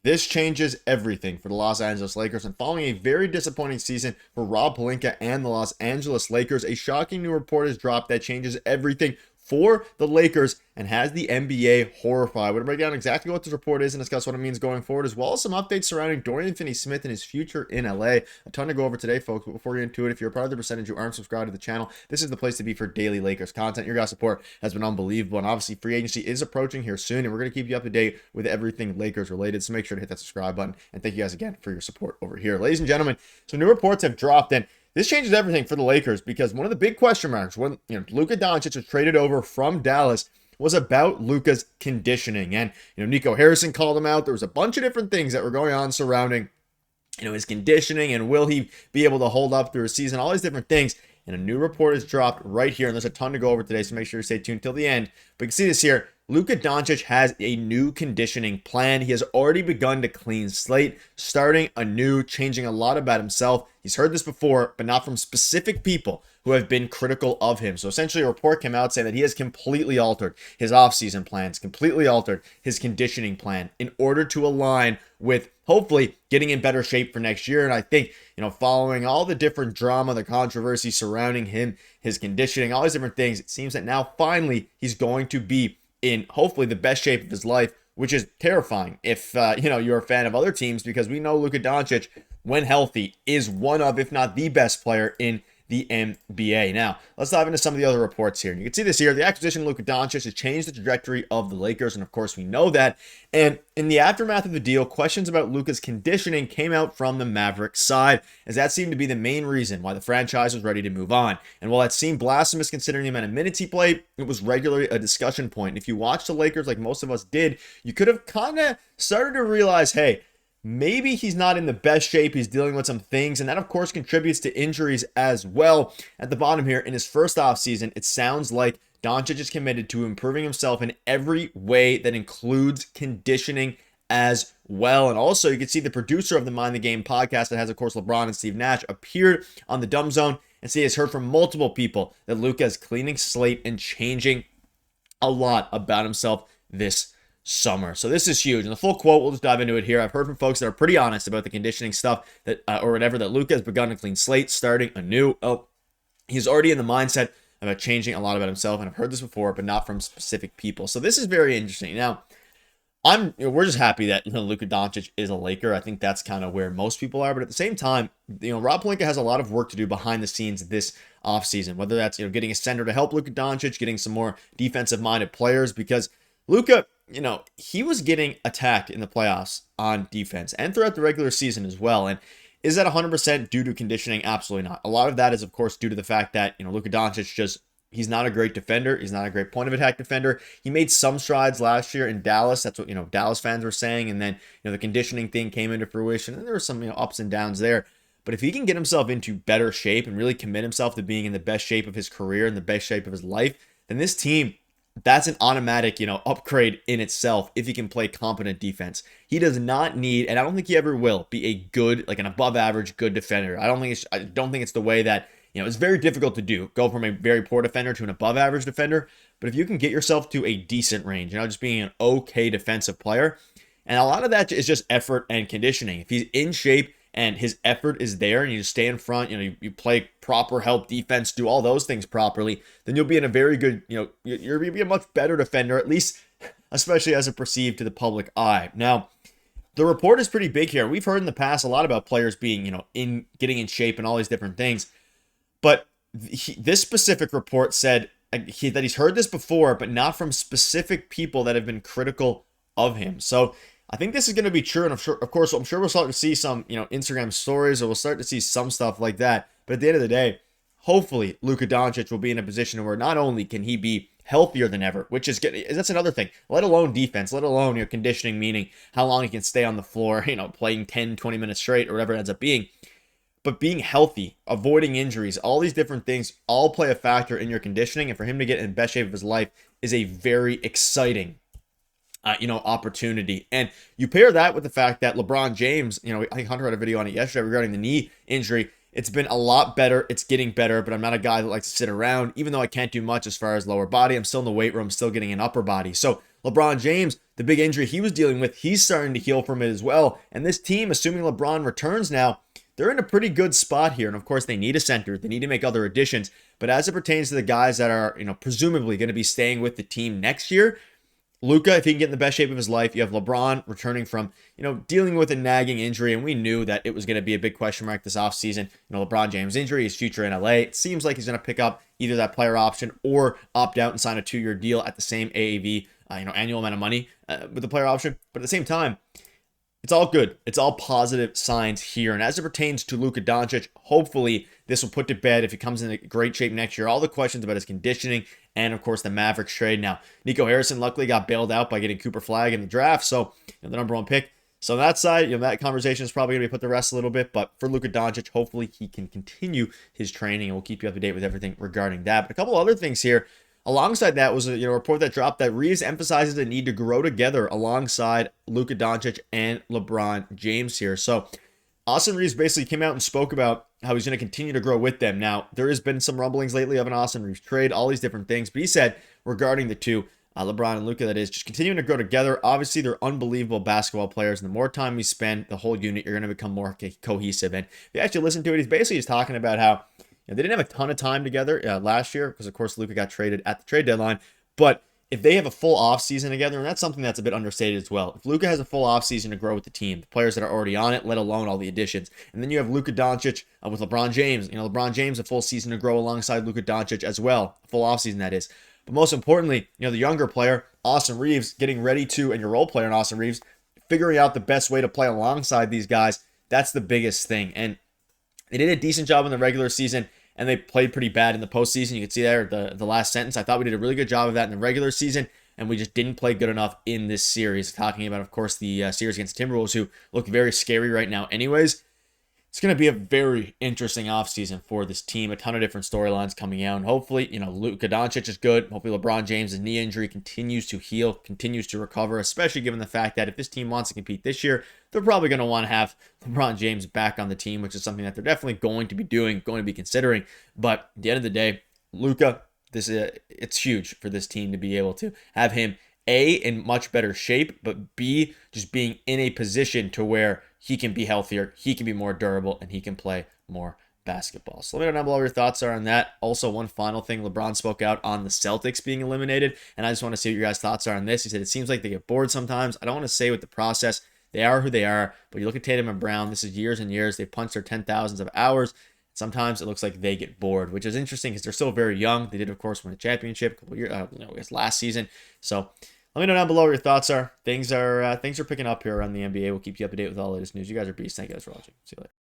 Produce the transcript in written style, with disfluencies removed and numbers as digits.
This changes everything for the Los Angeles Lakers, and following a very disappointing season for Rob Pelinka and the Los Angeles Lakers, a shocking new report has dropped that changes everything for the Lakers and has the NBA horrified. We're going to break down exactly what this report is and discuss what it means going forward, as well as some updates surrounding Dorian Finney-Smith and his future in LA. A ton to go over today, folks, but before we get into it, if you're a part of the percentage who aren't subscribed to the channel, this is the place to be for daily Lakers content. Your guys' support has been unbelievable, and obviously free agency is approaching here soon, and we're going to keep you up to date with everything Lakers related, so make sure to hit that subscribe button, and thank you guys again for your support over here. Ladies and gentlemen, some new reports have dropped, and this changes everything for the Lakers, because one of the big question marks when Luka Doncic was traded over from Dallas was about Luka's conditioning. And Nico Harrison called him out. There was a bunch of different things that were going on surrounding his conditioning, and will he be able to hold up through a season, all these different things. And a new report is dropped right here, and there's a ton to go over today, so make sure to stay tuned till the end. But you can see this here. Luka Doncic has a new conditioning plan. He has already begun to clean slate, starting anew, changing a lot about himself. He's heard this before, but not from specific people who have been critical of him. So essentially a report came out saying that he has completely altered his offseason plans, completely altered his conditioning plan in order to align with hopefully getting in better shape for next year. And I think, following all the different drama, the controversy surrounding him, his conditioning, all these different things, it seems that now finally he's going to be in hopefully the best shape of his life, which is terrifying if you're a fan of other teams, because we know Luka Doncic, when healthy, is one of, if not the best player in the NBA. Now, let's dive into some of the other reports here. And you can see this here. The acquisition of Luka Doncic has changed the trajectory of the Lakers, and of course we know that. And in the aftermath of the deal, questions about Luka's conditioning came out from the Mavericks side, as that seemed to be the main reason why the franchise was ready to move on. And while that seemed blasphemous considering the amount of minutes he played, it was regularly a discussion point. And if you watch the Lakers like most of us did, you could have kind of started to realize, hey, maybe he's not in the best shape. He's dealing with some things, and that, of course, contributes to injuries as well. At the bottom here, in his first offseason, it sounds like Doncic is committed to improving himself in every way that includes conditioning as well. And also, you can see the producer of the Mind the Game podcast that has, of course, LeBron and Steve Nash appeared on the Dumb Zone, and see, has heard from multiple people that Luka is cleaning slate and changing a lot about himself this summer. So this is huge. And the full quote, we'll just dive into it here. I've heard from folks that are pretty honest about the conditioning stuff that or whatever, that Luka has begun to clean slate, starting anew. He's already in the mindset about changing a lot about himself, and I've heard this before, but not from specific people. So this is very interesting. Now, we're just happy that Luka Doncic is a Laker. I think that's kind of where most people are. But at the same time, Rob Pelinka has a lot of work to do behind the scenes this offseason. Whether that's getting a center to help Luka Doncic, getting some more defensive-minded players, because Luka, he was getting attacked in the playoffs on defense and throughout the regular season as well. And is that 100% due to conditioning? Absolutely not. A lot of that is, of course, due to the fact that Luka Doncic he's not a great defender. He's not a great point of attack defender. He made some strides last year in Dallas. That's what, Dallas fans were saying. And then, the conditioning thing came into fruition, and there were some, ups and downs there. But if he can get himself into better shape and really commit himself to being in the best shape of his career and the best shape of his life, then this team, that's an automatic, upgrade in itself if he can play competent defense. He does not need, and I don't think he ever will, be a good, like an above average good defender. I don't think it's the way that, it's very difficult to do. Go from a very poor defender to an above average defender. But if you can get yourself to a decent range, just being an okay defensive player, and a lot of that is just effort and conditioning. If he's in shape and his effort is there, and you just stay in front, you play proper help defense, do all those things properly, then you'll be in a very good, you'll be a much better defender, at least, especially as it perceived to the public eye. Now, the report is pretty big here. We've heard in the past a lot about players being, getting in shape and all these different things. But this specific report said that he's heard this before, but not from specific people that have been critical of him. So I think this is going to be true, and I'm sure we'll start to see some, Instagram stories, or we'll start to see some stuff like that. But at the end of the day, hopefully Luka Doncic will be in a position where not only can he be healthier than ever, which is good, that's another thing, let alone defense, let alone conditioning, meaning how long he can stay on the floor, playing 10, 20 minutes straight or whatever it ends up being. But being healthy, avoiding injuries, all these different things all play a factor in your conditioning. And for him to get in the best shape of his life is a very exciting, opportunity. And you pair that with the fact that LeBron James, I think Hunter had a video on it yesterday regarding the knee injury. It's been a lot better. It's getting better, but I'm not a guy that likes to sit around. Even though I can't do much as far as lower body, I'm still in the weight room, still getting an upper body. So LeBron James, the big injury he was dealing with, he's starting to heal from it as well. And this team, assuming LeBron returns now, they're in a pretty good spot here. And of course, they need a center. They need to make other additions. But as it pertains to the guys that are, presumably going to be staying with the team next year, Luka, if he can get in the best shape of his life, you have LeBron returning from, dealing with a nagging injury, and we knew that it was going to be a big question mark this offseason. LeBron James' injury, his future in LA. It seems like he's going to pick up either that player option or opt out and sign a 2-year deal at the same AAV, annual amount of money with the player option. But at the same time, it's all good. It's all positive signs here. And as it pertains to Luka Doncic, hopefully this will put to bed, if he comes in great shape next year, all the questions about his conditioning and, of course, the Mavericks trade. Now, Nico Harrison luckily got bailed out by getting Cooper Flagg in the draft, so the number one pick. So on that side, that conversation is probably going to be put to rest a little bit. But for Luka Doncic, hopefully he can continue his training, and we'll keep you up to date with everything regarding that. But a couple other things here. Alongside that was a report that dropped that Reaves emphasizes the need to grow together alongside Luka Doncic and LeBron James here. So Austin Reaves basically came out and spoke about how he's going to continue to grow with them. Now, there has been some rumblings lately of an Austin Reaves trade, all these different things. But he said regarding the two, LeBron and Luka, that is, just continuing to grow together. Obviously, they're unbelievable basketball players. And the more time you spend, the whole unit, you're going to become more cohesive. And if you actually listen to it, he's basically just talking about how they didn't have a ton of time together last year because, of course, Luka got traded at the trade deadline. But if they have a full offseason together, and that's something that's a bit understated as well. If Luka has a full offseason to grow with the team, the players that are already on it, let alone all the additions, and then you have Luka Doncic with LeBron James. LeBron James a full season to grow alongside Luka Doncic as well. A full offseason, that is. But most importantly, the younger player, Austin Reaves, getting ready to, and your role player in Austin Reaves, figuring out the best way to play alongside these guys. That's the biggest thing. And they did a decent job in the regular season, and they played pretty bad in the postseason. You can see there the last sentence. I thought we did a really good job of that in the regular season, and we just didn't play good enough in this series. Talking about, of course, the series against the Timberwolves, who look very scary right now anyways. It's going to be a very interesting offseason for this team. A ton of different storylines coming out. And hopefully, Luka Doncic is good. Hopefully, LeBron James' knee injury continues to heal, continues to recover, especially given the fact that if this team wants to compete this year, they're probably going to want to have LeBron James back on the team, which is something that they're definitely going to be doing, going to be considering. But at the end of the day, Luka, it's huge for this team to be able to have him, A, in much better shape, but B, just being in a position to where he can be healthier, he can be more durable, and he can play more basketball. So let me know down below what your thoughts are on that. Also, one final thing, LeBron spoke out on the Celtics being eliminated, and I just want to see what your guys' thoughts are on this. He said, it seems like they get bored sometimes. I don't want to say with the process. They are who they are, but you look at Tatum and Brown, this is years and years. They've punched their 10,000s of hours. Sometimes it looks like they get bored, which is interesting because they're still very young. They did, of course, win a championship a couple years, I guess last season. So let me know down below what your thoughts are. Things are picking up here around the NBA. We'll keep you up to date with all the latest news. You guys are beasts. Thank you guys for watching. See you later.